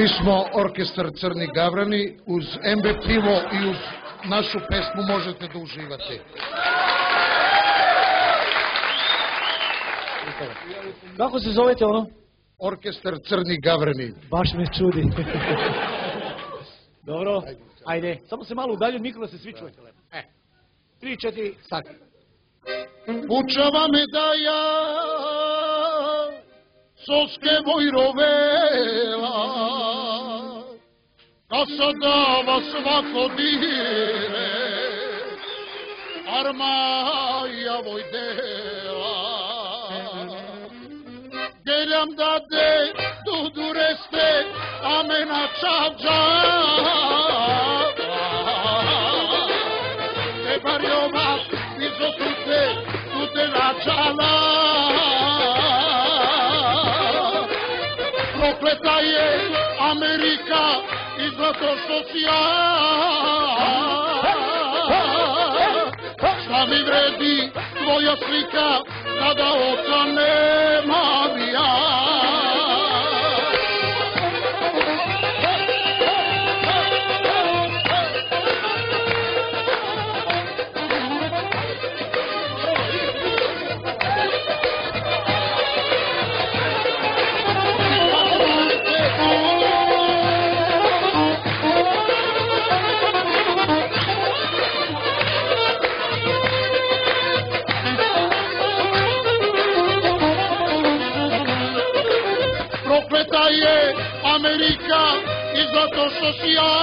Mi smo orkestar Crni Gavrani, uz MB pivo i uz našu pesmu možete da uživate. Kako se zovete ono? Orkestar Crni Gavrani. Baš me čudi. Dobro, ajde. Samo se malo udalji od mikro da se svi čujete lepo. 3, 4, start. Učava me da ja soske vojrovela, da se dava svako dire, armaja vojdela. Geljam da de dudureste, a me na čavđa, te bar jovat izotute, tute načala. Prokleta je Amerika i zato što si ja. Šta mi vredi tvoja slika kada oca nemam ja. Prokleta je Amerika i zato što si ja.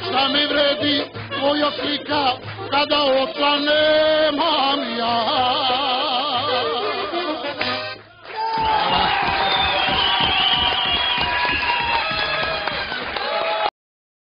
Šta mi vredi tvoja slika kada oca nemam ja.